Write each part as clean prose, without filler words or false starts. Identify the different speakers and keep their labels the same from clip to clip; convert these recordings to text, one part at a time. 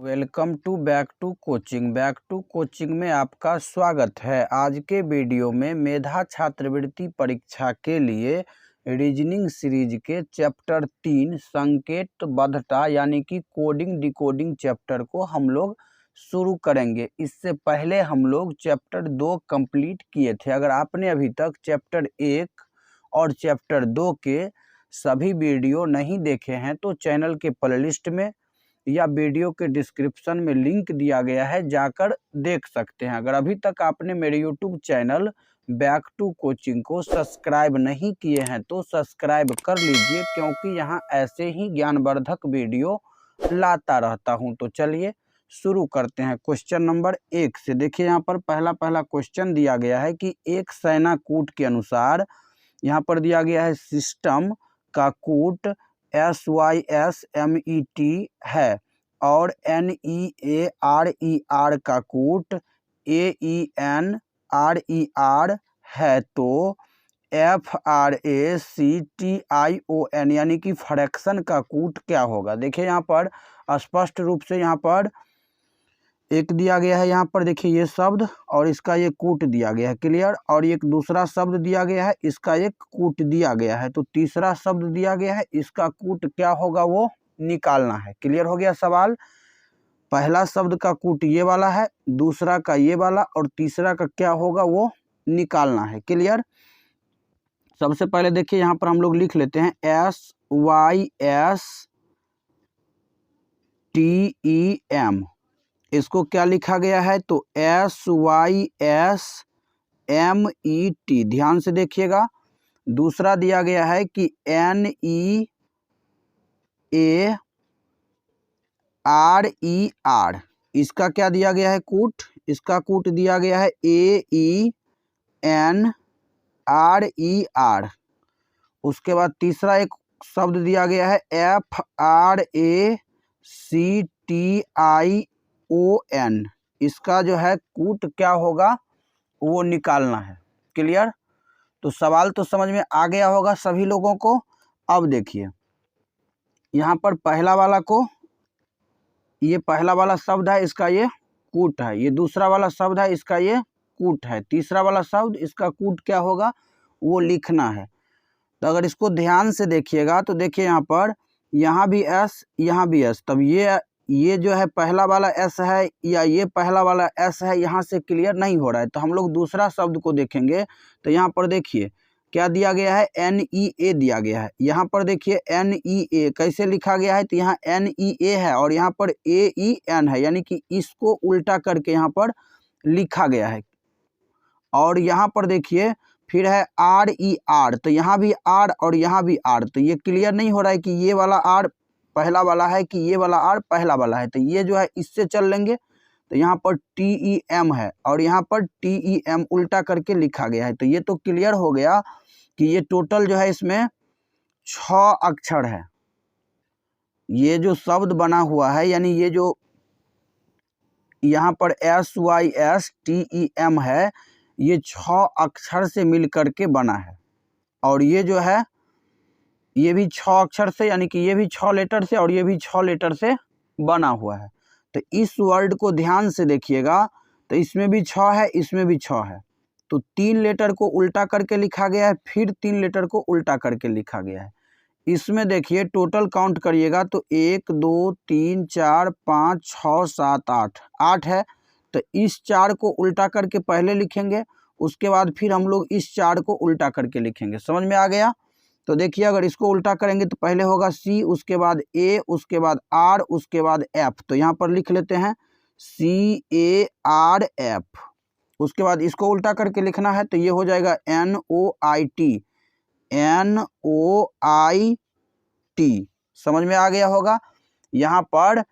Speaker 1: Welcome to back to coaching में आपका स्वागत है। आज के वीडियो में मेधा छात्रवृत्ति परीक्षा के लिए रीजनिंग सीरीज के चैप्टर 3 संकेतबद्धता यानी कि कोडिंग डिकोडिंग चैप्टर को हम लोग शुरू करेंगे। इससे पहले हम लोग चैप्टर 2 कंप्लीट किए थे। अगर आपने अभी तक चैप्टर 1 और चैप्टर 2 के सभी वीडियो नहीं देखे हैं तो चैनल के प्लेलिस्ट में या वीडियो के डिस्क्रिप्शन में लिंक दिया गया है, जाकर देख सकते हैं। अगर अभी तक आपने मेरे YouTube channel back to coaching को सब्सक्राइब नहीं किए हैं तो सब्सक्राइब कर लीजिए, क्योंकि यहाँ ऐसे ही ज्ञानवर्धक वीडियो लाता रहता हूँ। तो चलिए शुरू करते हैं क्वेश्चन नंबर 1 से। देखिए यहाँ पर पहला क्वेश्चन दिया गया है कि एक सेनाकूट के अनुसार, यहाँ पर दिया गया है सिस्टम का कूट SYSMET है और NEARER का कूट AENRER है, तो FRACTION यानी कि फ्रैक्शन का कूट क्या होगा। देखिए यहाँ पर स्पष्ट रूप से यहाँ पर एक दिया गया है, यहाँ पर देखिए ये शब्द और इसका ये कूट दिया गया है, क्लियर। और एक दूसरा शब्द दिया गया है, इसका एक कूट दिया गया है, तो तीसरा शब्द दिया गया है, इसका कूट क्या होगा वो निकालना है। क्लियर हो गया सवाल। पहला शब्द का कूट ये वाला है, दूसरा का ये वाला, और तीसरा का क्या होगा वो निकालना है। क्लियर। सबसे पहले देखिए यहाँ पर हम लोग लिख लेते हैं SYSTEM। इसको क्या लिखा गया है, तो SYSMET, ध्यान से देखिएगा। दूसरा दिया गया है कि NEARER, इसका क्या दिया गया है कूट, इसका कूट दिया गया है AENRER। उसके बाद तीसरा एक शब्द दिया गया है FRACTION, इसका जो है कूट क्या होगा वो निकालना है। क्लियर। तो सवाल तो समझ में आ गया होगा सभी लोगों को। अब देखिए यहाँ पर पहला वाला को, ये पहला वाला शब्द है, इसका ये कूट है। ये दूसरा वाला शब्द है, इसका ये कूट है। तीसरा वाला शब्द, इसका कूट क्या होगा वो लिखना है। तो अगर इसको ध्यान से देखिएगा तो देखिए यहाँ पर, यहाँ भी S, यहाँ भी S, तब ये जो है पहला वाला S है या ये पहला वाला S है, यहाँ से क्लियर नहीं हो रहा है। तो हम लोग दूसरा शब्द को देखेंगे। तो यहाँ पर देखिए क्या दिया गया है, NEA दिया गया है। यहाँ पर देखिए NEA कैसे लिखा गया है, तो यहाँ NEA है और यहाँ पर AEN है, यानी कि इसको उल्टा करके यहाँ पर लिखा गया है। और यहाँ पर देखिए फिर है RER, तो यहाँ भी R और यहाँ भी R, तो ये क्लियर नहीं हो रहा है कि ये वाला R पहला वाला है कि ये वाला R पहला वाला है। तो ये जो है इससे चल लेंगे। तो यहाँ पर TEM है और यहाँ पर TEM उल्टा करके लिखा गया है। तो ये तो क्लियर हो गया कि ये टोटल जो है इसमें 6 अक्षर है। ये जो शब्द बना हुआ है, यानी ये जो यहाँ पर SYSTEM है, ये 6 अक्षर से मिल करके बना है। और ये जो है ये भी 6 अक्षर से, यानी कि ये भी 6 लेटर से और ये भी 6 लेटर से बना हुआ है। तो इस वर्ड को ध्यान से देखिएगा, तो इसमें भी 6 है, इसमें भी 6 है। तो 3 लेटर को उल्टा करके लिखा गया है, फिर 3 लेटर को उल्टा करके लिखा गया है। इसमें देखिए टोटल काउंट करिएगा तो 1 2 3 4 5 6 7 8 है। तो इस 4 को उल्टा करके पहले लिखेंगे, उसके बाद फिर हम लोग इस 4 को उल्टा करके लिखेंगे। समझ में आ गया। तो देखिए अगर इसको उल्टा करेंगे तो पहले होगा C, उसके बाद A, उसके बाद R, उसके बाद F। तो यहाँ पर लिख लेते हैं CARF। उसके बाद इसको उल्टा करके लिखना है, तो ये हो जाएगा NOIT। समझ में आ गया होगा। यहाँ पर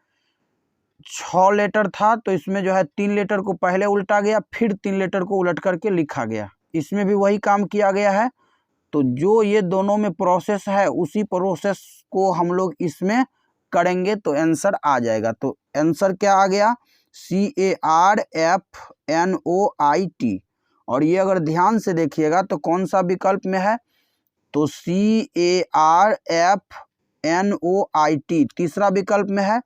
Speaker 1: 6 लेटर था, तो इसमें जो है 3 लेटर को पहले उल्टा गया, फिर 3 लेटर को उलट करके लिखा गया। इसमें भी वही काम किया गया है। तो जो ये दोनों में प्रोसेस है, उसी प्रोसेस को हम लोग इसमें करेंगे तो आंसर आ जाएगा। तो आंसर क्या आ गया, CARFNOIT। और ये अगर ध्यान से देखिएगा तो कौन सा विकल्प में है, तो CARFNOIT तीसरा विकल्प में है।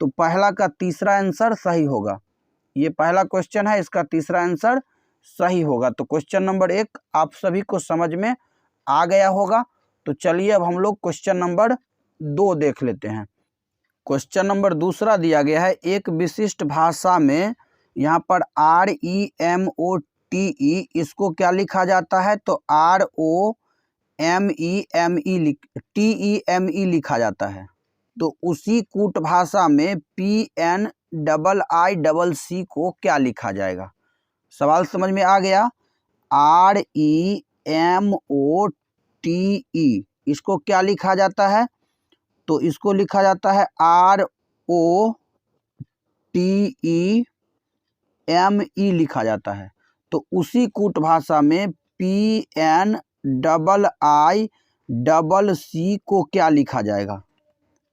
Speaker 1: तो पहला का तीसरा आंसर सही होगा। ये पहला क्वेश्चन है, इसका तीसरा आंसर सही होगा। तो क्वेश्चन नंबर 1 आप सभी को समझ में आ गया होगा। तो चलिए अब हम लोग क्वेश्चन नंबर 2 देख लेते हैं। क्वेश्चन नंबर दूसरा दिया गया है, एक विशिष्ट भाषा में यहाँ पर REMOTE इसको क्या लिखा जाता है? तो ROMEME लिखा जाता है। तो उसी कूट भाषा में PNIICC को क्या लिखा जाएगा? सवाल समझ में आ गया? REMOTE इसको क्या लिखा जाता है? तो इसको लिखा जाता है ROTEME लिखा जाता है। तो उसी कूट भाषा में PNIICC को क्या लिखा जाएगा?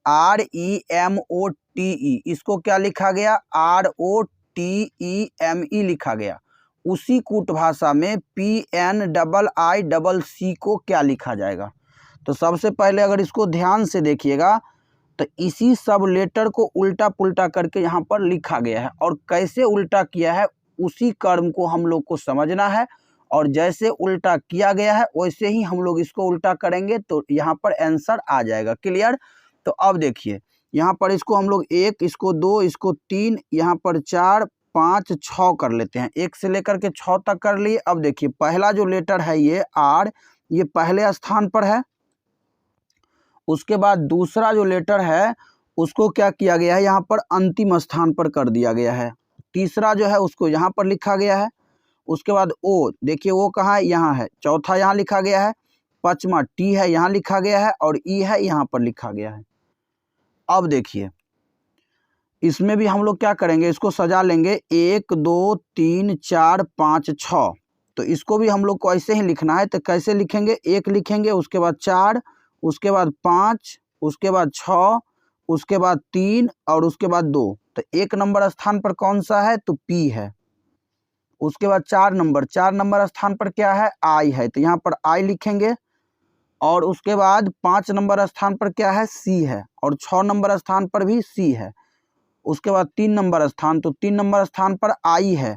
Speaker 1: REMOTE इसको क्या लिखा गया? ROTEME लिखा गया। उसी कूट भाषा में PNIICC को क्या लिखा जाएगा? तो सबसे पहले अगर इसको ध्यान से देखिएगा तो इसी सब लेटर को उल्टा पुल्टा करके यहाँ पर लिखा गया है, और कैसे उल्टा किया है उसी कर्म को हम लोग को समझना है, और जैसे उल्टा किया गया है वैसे ही हम लोग इसको उल्टा करेंगे तो यहाँ पर आंसर आ जाएगा। क्लियर? तो अब देखिए यहाँ पर इसको हम लोग 1, इसको 2, इसको 3, यहाँ पर 4, 5, 6 कर लेते हैं। 1 से लेकर के 6 तक कर लिए। अब देखिए पहला जो लेटर है ये R, ये पहले स्थान पर है। उसके बाद दूसरा जो लेटर है उसको क्या किया गया है? यहाँ पर अंतिम स्थान पर कर दिया गया है। तीसरा जो है उसको यहाँ पर लिखा गया है। उसके बाद O, देखिए O कहाँ है? यहाँ है। चौथा यहाँ लिखा गया है। पांचवा T है, यहाँ लिखा गया है, और E है, यहाँ पर लिखा गया है। अब देखिए इसमें भी हम लोग क्या करेंगे, इसको सजा लेंगे 1, 2, 3, 4, 5, 6। तो इसको भी हम लोग को ऐसे ही लिखना है। तो कैसे लिखेंगे? 1 लिखेंगे, उसके बाद 4, उसके बाद 5, उसके बाद 6, उसके बाद 3 और उसके बाद 2। तो 1 नंबर स्थान पर कौन सा है? तो P है। उसके बाद 4 नंबर स्थान पर क्या है? I है। तो यहाँ पर I लिखेंगे। और उसके बाद 5 नंबर स्थान पर क्या है? C है। और 6 नंबर स्थान पर भी C है। उसके बाद 3 नंबर स्थान, तो 3 नंबर स्थान पर I है,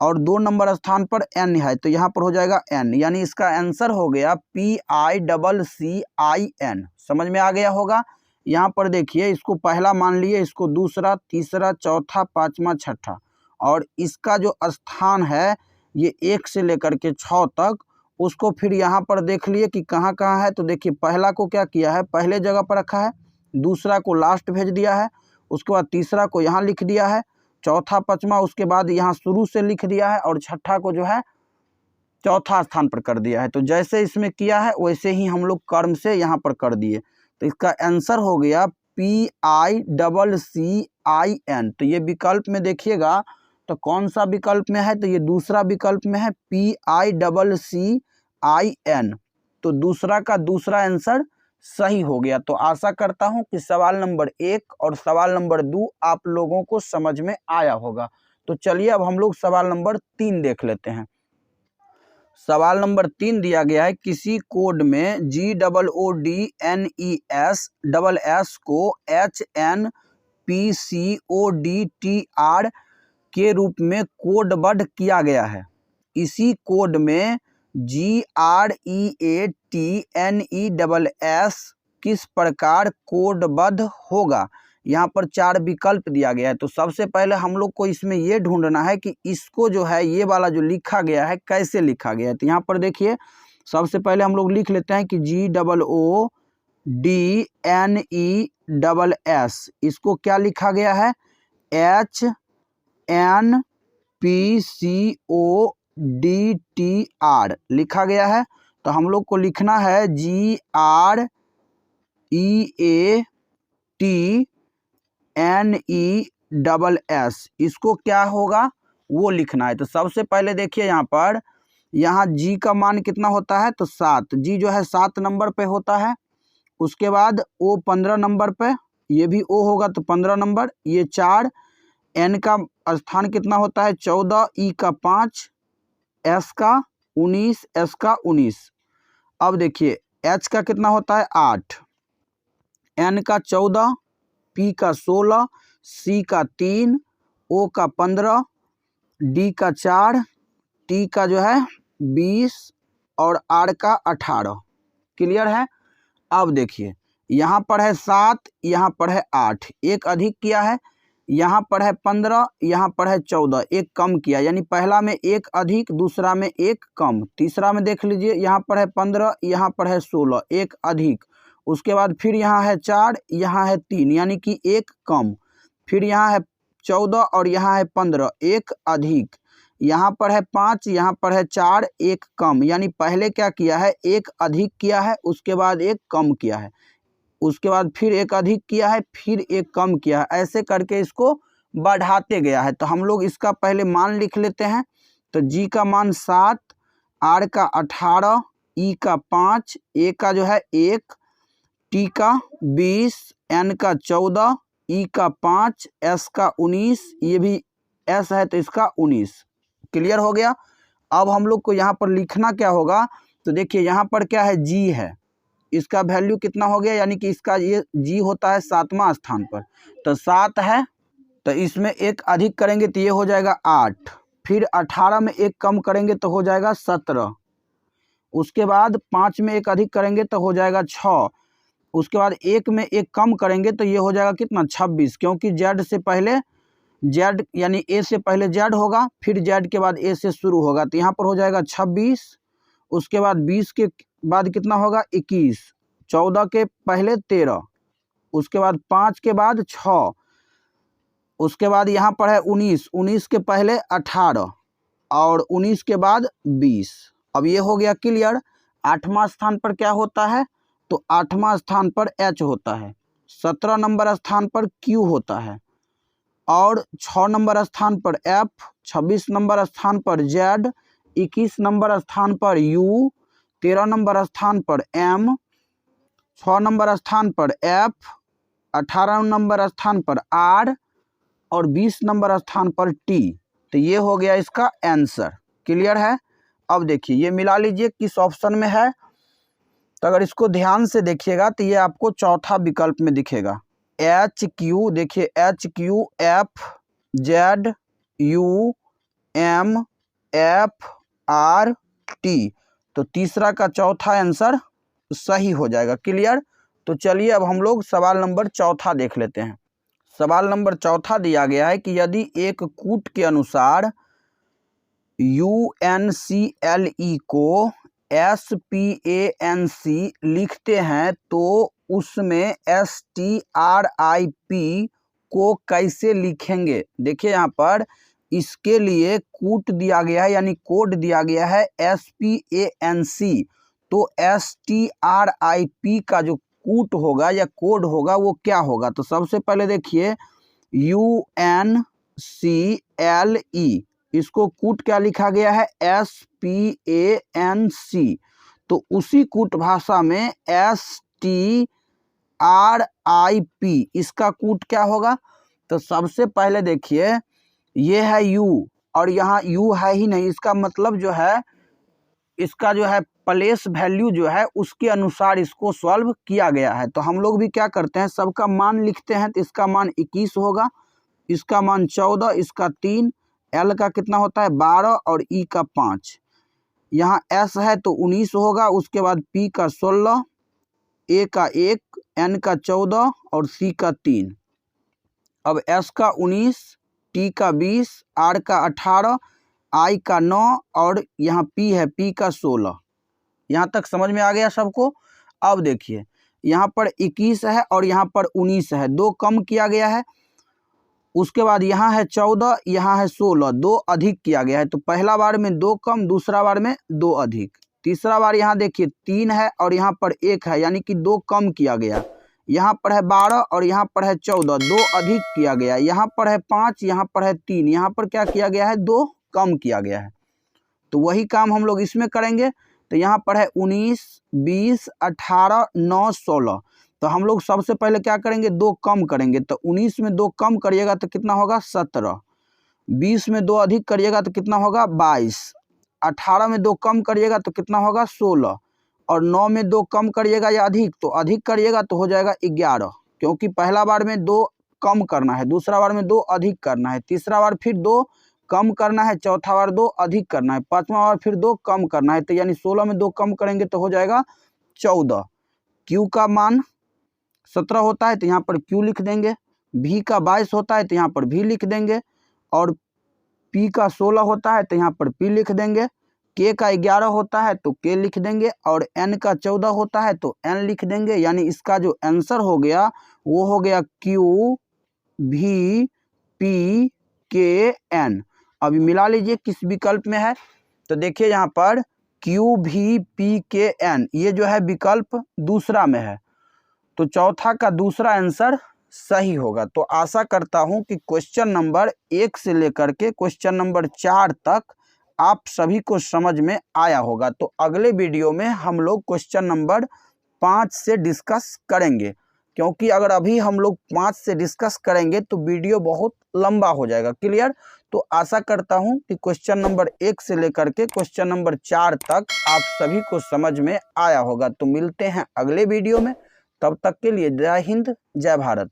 Speaker 1: और 2 नंबर स्थान पर N है। तो यहाँ पर हो जाएगा N, यानी इसका आंसर हो गया PICCIN। समझ में आ गया होगा? यहाँ पर देखिए इसको पहला मान लिए, इसको दूसरा, तीसरा, चौथा, पांचवा, छठा, और इसका जो स्थान है ये 1 से लेकर के 6 तक, उसको फिर यहाँ पर देख लिए कि कहाँ कहाँ है। तो देखिए पहला को क्या किया है? पहले जगह पर रखा है। दूसरा को लास्ट भेज दिया है। उसके बाद तीसरा को यहाँ लिख दिया है। चौथा, पांचवा उसके बाद यहाँ शुरू से लिख दिया है, और छठा को जो है चौथा स्थान पर कर दिया है। तो जैसे इसमें किया है वैसे ही हम लोग कर्म से यहाँ पर कर दिए। तो इसका आंसर हो गया PICCIN। तो ये विकल्प में देखिएगा तो कौन सा विकल्प में है? तो ये दूसरा विकल्प में है, PICCIN। तो दूसरा का दूसरा आंसर सही हो गया। तो आशा करता हूं कि सवाल नंबर 1 और सवाल नंबर 2 आप लोगों को समझ में आया होगा। तो चलिए अब हम लोग सवाल नंबर 3 देख लेते हैं। सवाल नंबर 3 दिया गया है, किसी कोड में GOODNESS को HNPCODTR के रूप में कोडबद्ध किया गया है। इसी कोड में GREATNESS किस प्रकार कोडबद्ध होगा? यहाँ पर 4 विकल्प दिया गया है। तो सबसे पहले हम लोग को इसमें ये ढूंढना है कि इसको जो है ये वाला जो लिखा गया है कैसे लिखा गया है। तो यहाँ पर देखिए सबसे पहले हम लोग लिख लेते हैं कि GOODNESS इसको क्या लिखा गया है? HNPCODTR लिखा गया है। तो हम लोग को लिखना है GREATNESS। इसको क्या होगा वो लिखना है। तो सबसे पहले देखिए यहाँ G का मान कितना होता है? तो 7। G जो है 7 नंबर पे होता है। उसके बाद O 15 नंबर पे, ये भी O होगा तो 15 नंबर, ये 4। N का स्थान कितना होता है? 14, E का 5, S का 19, S का 19। अब देखिए H का कितना होता है? 8, N का 14, P का 16, C का 3, O का 15, D का 4, T का जो है 20 और R का 18। क्लियर है। अब देखिए यहाँ पर है 7, यहाँ पर है 8, एक अधिक किया है। यहाँ पर है 15, यहाँ पर है 14, एक कम किया, यानी पहला में एक अधिक, दूसरा में एक कम। तीसरा में देख लीजिए यहाँ पर है 15, यहाँ पर है 16, एक अधिक। उसके बाद फिर यहाँ है 4, यहाँ है 3, यानी कि एक कम। फिर यहाँ है 14 और यहाँ है 15, एक अधिक। यहाँ पर है 5, यहाँ पर है 4, एक कम, यानी पहले क्या किया है, एक अधिक किया है, उसके बाद एक कम किया है, उसके बाद फिर एक अधिक किया है, फिर एक कम किया है, ऐसे करके इसको बढ़ाते गया है। तो हम लोग इसका पहले मान लिख लेते हैं। तो जी का मान 7, आर का 18, ई का 5, ए का जो है 1, टी का 20, एन का 14, ई का 5, एस का 19, ये भी एस है तो इसका 19। क्लियर हो गया। अब हम लोग को यहाँ पर लिखना क्या होगा, तो देखिए यहाँ पर क्या है, जी है, इसका वैल्यू कितना हो गया, यानी कि इसका ये जी होता है 7वां स्थान पर। तो 7 है, तो इसमें एक अधिक करेंगे तो ये हो जाएगा 8, फिर 18 में एक कम करेंगे तो हो जाएगा 17, उसके बाद 5 में एक अधिक करेंगे तो हो जाएगा 6, उसके बाद 1 में एक कम करेंगे तो ये हो जाएगा कितना, 26, क्योंकि जेड से पहले जेड यानी ए से पहले जेड होगा, फिर जेड के बाद ए से शुरू होगा, तो यहाँ पर हो जाएगा 26, उसके बाद 20 के बाद कितना होगा 21, 14 के पहले 13, उसके बाद 5 के बाद 6, उसके बाद यहाँ पर है 19, 19 के पहले 18 और 19 के बाद 20। अब ये हो गया क्लियर। 8वां स्थान पर क्या होता है, तो 8वां स्थान पर H होता है, 17 नंबर स्थान पर Q होता है, और 6 नंबर स्थान पर F, 26 नंबर स्थान पर Z, 21 नंबर स्थान पर U, 13 नंबर स्थान पर M, 6 नंबर स्थान पर F, 18 नंबर स्थान पर R और 20 नंबर स्थान पर T। तो ये हो गया इसका आंसर। क्लियर है। अब देखिए ये मिला लीजिए किस ऑप्शन में है। तो अगर इसको ध्यान से देखिएगा तो ये आपको चौथा विकल्प में दिखेगा, HQ। देखिए HQ F Z U M F R T, तो तीसरा का चौथा आंसर सही हो जाएगा। क्लियर। तो चलिए अब हम लोग सवाल नंबर चौथा देख लेते हैं। सवाल नंबर चौथा दिया गया है कि यदि एक कूट के अनुसार UNCLE को SPANC लिखते हैं तो उसमें STRIP को कैसे लिखेंगे। देखिए यहाँ पर इसके लिए कूट दिया गया है, यानी कोड दिया गया है SPANC। तो STRIP का जो कूट होगा या कोड होगा वो क्या होगा। तो सबसे पहले देखिए UNCLE, इसको कूट क्या लिखा गया है, SPANC। तो उसी कूट भाषा में STRIP, इसका कूट क्या होगा। तो सबसे पहले देखिए ये है U और यहाँ U है ही नहीं, इसका मतलब जो है इसका जो है प्लेस वैल्यू जो है उसके अनुसार इसको सॉल्व किया गया है। तो हम लोग भी क्या करते हैं, सबका मान लिखते हैं। तो इसका मान 21 होगा, इसका मान 14, इसका 3, L का कितना होता है 12 और E का 5, यहाँ S है तो 19 होगा, उसके बाद P का 16, A का 1, N का 14 और C का 3। अब S का 19, T का 20, R का 18, I का 9 और यहाँ P है, P का 16। यहाँ तक समझ में आ गया सबको। अब देखिए यहाँ पर 21 है और यहाँ पर 19 है, दो कम किया गया है। उसके बाद यहाँ है 14, यहाँ है 16, दो अधिक किया गया है। तो पहला बार में दो कम, दूसरा बार में दो अधिक, तीसरा बार यहाँ देखिए 3 है और यहाँ पर 1 है, यानी कि दो कम किया गया। यहाँ पर है 12 और यहाँ पर है 14, दो अधिक किया गया। यहाँ पर है 5, यहाँ पर है 3, यहाँ पर क्या किया गया है, दो कम किया गया है। तो वही काम हम लोग इसमें करेंगे। तो यहाँ पर है 19, 20, 18, 9, 16। तो हम लोग सबसे पहले क्या करेंगे, दो कम करेंगे। तो 19 में दो कम करिएगा तो कितना होगा 17, 20 में दो अधिक करिएगा तो कितना होगा 22, 18 में दो कम करिएगा तो कितना होगा 16 और 9 में दो कम करिएगा या अधिक तो अधिक करिएगा तो हो जाएगा 11, क्योंकि पहला बार में दो कम करना है, दूसरा बार में 2 अधिक करना है, तीसरा बार फिर 2 कम करना है, चौथा बार 2 अधिक करना है, पांचवा बार फिर 2 कम करना है। तो यानी 16 में 2 कम करेंगे तो हो जाएगा 14। Q का मान 17 होता है तो यहाँ पर Q लिख देंगे, V का 22 होता है तो यहाँ पर V लिख देंगे, और P का 16 होता है तो यहाँ पर P लिख देंगे, K का 11 होता है तो K लिख देंगे, और N का 14 होता है तो N लिख देंगे। यानी इसका जो आंसर हो गया वो हो गया Q V P K N। अभी मिला लीजिए किस विकल्प में है, तो देखिए यहाँ पर Q V P K N ये जो है विकल्प दूसरा में है, तो चौथा का दूसरा आंसर सही होगा। तो आशा करता हूं कि क्वेश्चन नंबर 1 से लेकर के क्वेश्चन नंबर 4 तक आप सभी को समझ में आया होगा। तो अगले वीडियो में हम लोग क्वेश्चन नंबर 5 से डिस्कस करेंगे, क्योंकि अगर अभी हम लोग 5 से डिस्कस करेंगे तो वीडियो बहुत लंबा हो जाएगा। क्लियर? तो आशा करता हूं कि क्वेश्चन नंबर 1 से लेकर के क्वेश्चन नंबर 4 तक आप सभी को समझ में आया होगा। तो मिलते हैं अगले वीडियो में, तब तक के लिए जय हिंद, जय भारत।